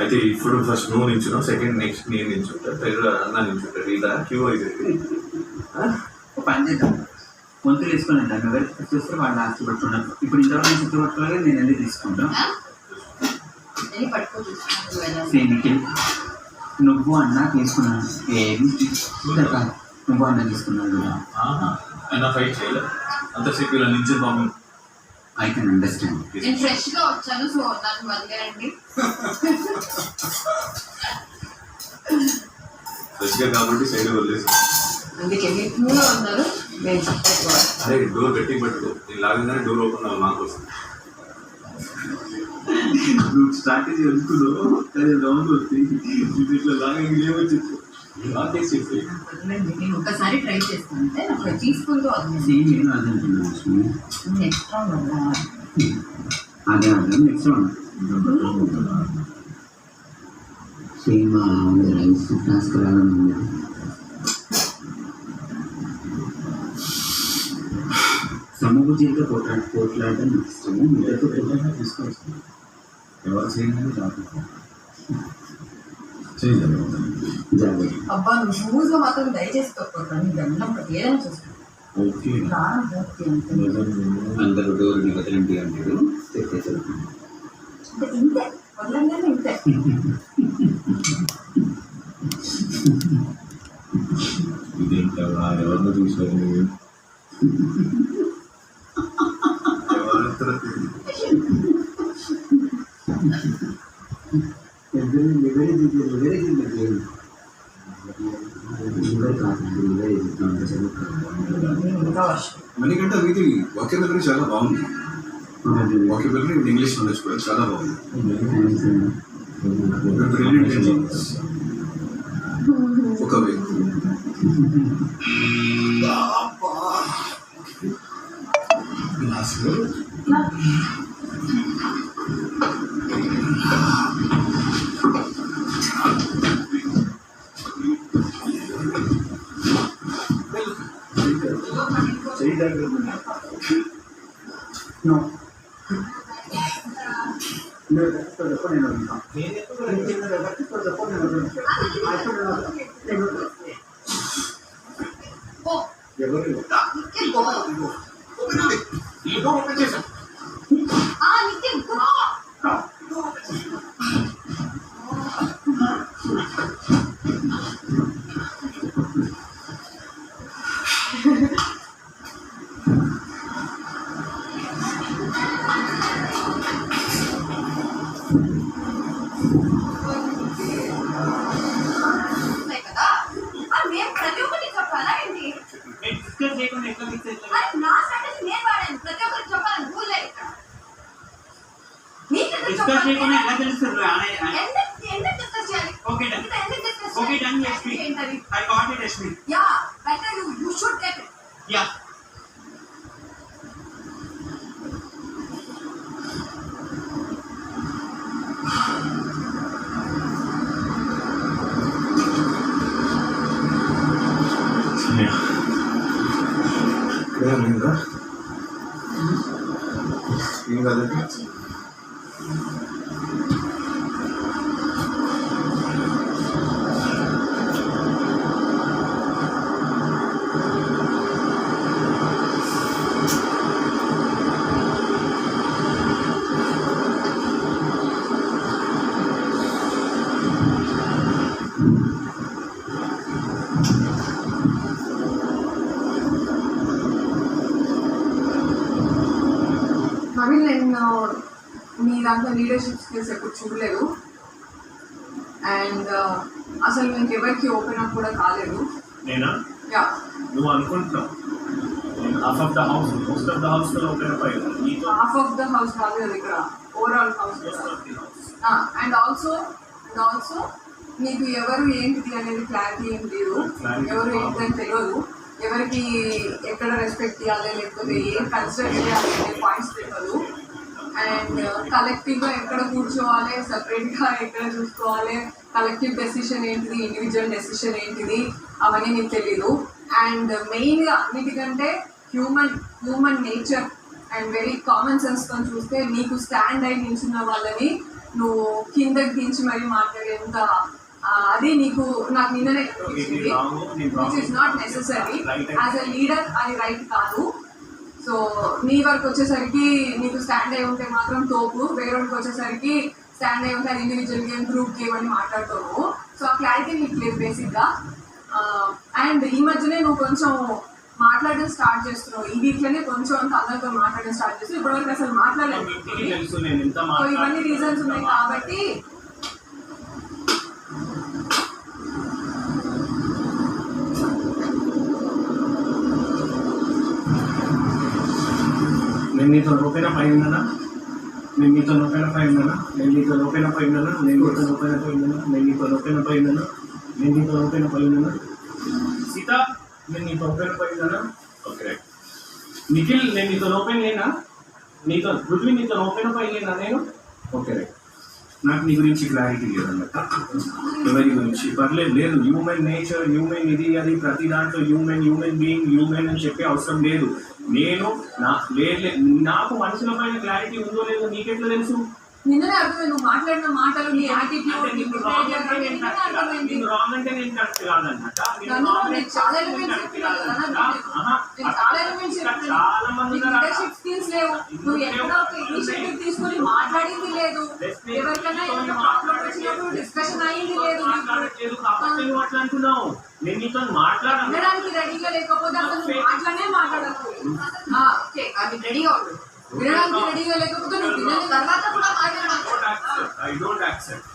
అయితే ఇప్పుడు ఫస్ట్ నువ్వు నించున్నావు, సెకండ్ నెక్స్ట్ నేను నించుంటా, థర్డ్ అన్న నించుంటాడు. ఇలా క్యూ అవుతుంది. పని చేద్దాం, వంతులు వేసుకొని వెళ్తాను. ఎవరు చూస్తే వాళ్ళు లాస్ట్ పట్టుకున్నాను. ఇప్పుడు ఇంతవరకు నేను చుట్టుపక్కల నేను వెళ్ళి తీసుకుంటాను. సేమ్ నువ్వు అన్న తీసుకున్నాను, ఏమి నువ్వు అన్న తీసుకున్నాను. అయినా ఫైట్ చేయలేదు అంతసేపు ఇలా నించు బాగుంది. I can understand. నేను ఫ్రెష్ గా వచ్చాను, సో నన్ను వదిలేయండి. ఫ్రెష్ గా కాబట్టి సైడ్ వదిలేసి అందుకే మీరు క్యూలో ఉన్నారు. అరే డోర్ గట్టి పట్టుకో, నేను లాగానే డోర్ ఓపెన్ అవ్వాలి నాకు వస్తుంది. నువ్వు స్ట్రాటజీ అనుకున్నావు, అదే రౌండ్ వస్తుంది. ఇట్లా లాగా ఏమొచ్చింది నేను ఒకసారి ట్రై చేస్తాను అంటే నాకు తీసుకుంటూ సేమ్ నేను అదే అనుకున్నాను. నెక్స్ట్ రౌండ్ అదే అర్థం next round same rice task రావాలన్నా సమభుజంతో పోట్లాడటం ఇష్టము. మీతో పోట్లాడ తీసుకోవచ్చు. ఎవరు చేయాలని అబ్బా నువ్వు షూస్ లో మాత్రం దయచేసి తప్పకుండా వెళ్ళినప్పుడు ఏదైనా చూస్తాను. ఓకే అందరూ డోర్ని వదలండి అంటాడు. అంటే ఇంతే వదలంగానే ఇంతే. ఇదేంటా ఎవరినో చూసాను, మనకంటే ఇది వాక్యబులరీ చాలా బాగుంది. వాక్యబులరీ ఇంగ్లీష్ నాలెడ్జ్ కూడా చాలా బాగుంది. ఒక ఏం కాదండి. నేను మీ దాంట్లో లీడర్షిప్ స్కిల్స్ ఎప్పుడు చూడలేదు. అండ్ అసలు మీకు ఎవరికి ఓపెన్ అప్ కూడా కాలేదు. నేనా? యా నువ్వు అనుకుంటున్నావు half of the house, most of the house లో ఓపెన్ అప్ అయ్యింది. హాఫ్ ఆఫ్ ద హౌస్ కాదు కదా, ఇక్కడ ఓవరాల్ హౌస్. అండ్ ఆల్సో మీకు ఎవరు ఏంటిది అనేది క్లారిటీ ఏం లేదు. ఎవరు ఏంటని తెలియదు. ఎవరికి ఎక్కడ రెస్పెక్ట్ ఇవ్వాలి, లేకపోతే ఏం కన్సిడర్ చేయాలి అనే పాయింట్స్ తెలియదు. అండ్ కలెక్టివ్గా ఎక్కడ కూర్చోవాలి, సపరేట్గా ఎక్కడ చూసుకోవాలి, కలెక్టివ్ డెసిషన్ ఏంటిది, ఇండివిజువల్ డెసిషన్ ఏంటిది, అవన్నీ మీకు తెలీదు. అండ్ మెయిన్గా అన్నిటికంటే human nature and very common సెన్స్తో చూస్తే నీకు స్టాండ్ అయి నిల్చున్న వాళ్ళని నువ్వు కిందకి దించి మరీ మాట్లాడేంత అది నీకు నాకు నిన్ననే which is not necessary as a leader అది రైట్ కాదు. సో నీ వరకు వచ్చేసరికి నీకు స్టాండ్ అయి ఉంటే మాత్రం తోపు, వేరొకరికి వచ్చేసరికి స్టాండ్ అయి ఉంటే అది ఇండివిజువల్ గేమ్ గ్రూప్ గేమ్ అని మాట్లాడుతావు. సో ఆ క్లారిటీ నీకు లేదు బేసిక్గా. అండ్ ఈ మధ్యనే నువ్వు కొంచెం మాట్లాడడం స్టార్ట్ చేస్తున్నావు, ఈ వీక్లోనే కొంచెం అంత అందరితో మాట్లాడడం స్టార్ట్ చేస్తున్నావు, ఇప్పటివరకు అసలు మాట్లాడలేదు. సో ఇవన్నీ రీజన్స్ ఉన్నాయి కాబట్టి నేను నీతో రూపాయన పై ఉన్నానా, నేను నీతో రూపాయన పై ఉన్నానా, నేను నీతో రూపాయన పై ఉన్నానా, నేను నీతో రూపాయన పై ఉన్నానా, నేను నీతో రూపాయన పై ఉన్నానా, నేను నీతో రూపాయన పై ఉన్నానా, సీత నేను నీతో రూపాయన పై ఉన్నానా, ఓకే నిఖిల్ నేను నీతో రూపాయన లేనా, నీతో పృథ్వీ నీతో రూపాయన పై లేనా నేను, ఓకే రైట్. నాకు నీ గురించి క్లారిటీ లేదన్నట్టు, ఎవరి గురించి పర్లేదు లేదు. హ్యూమన్ నేచర్, హ్యూమన్ ఇది అది, ప్రతి దాంట్లో హ్యూమన్ బీయింగ్ హ్యూమన్ అని చెప్పే అవసరం లేదు. నేను నాకు మనుషుల పైన క్లారిటీ ఉందో లేదో నీకెట్లా తెలుసు? నిన్ననే అర్థమైంది నువ్వు మాట్లాడిన మాటలు, నీ యాటిట్యూడ్, నీ బిహేవియర్ అర్థమైంది. రాంగ్ అంటే నేను కరెక్ట్ కాదన్నట్ట. చాలా ఎలిమెంట్స్ చెప్పినావు కదా, చాలా ఎలిమెంట్స్ చెప్పినావు. లీడర్షిప్ స్కిల్స్ లేవు, నువ్వు ఎక్కడ ఒక ఇనిషియేటివ్ తీసుకొని మాట్లాడింది లేదు, ఎవరికైనా ఏమైనా ప్రాబ్లం వచ్చినప్పుడు డిస్కషన్ అయ్యింది లేదు. మాట్లాడుతున్నావు నేను నీతో వినడానికి రెడీగా లేకపోతే అసలు నువ్వు మాట్లాడే మాట్లాడకు. ఓకే అది రెడీగా ఉండు. వినడానికి రెడీగా లేకపోతే నువ్వు విన్న తర్వాత కూడా మాట్లాడాలి. I don't accept.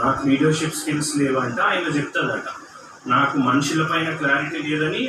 నాకు లీడర్షిప్ స్కిల్స్ లేవంట ఆయన చెప్తాడట, నాకు మనుషుల పైన క్లారిటీ లేదని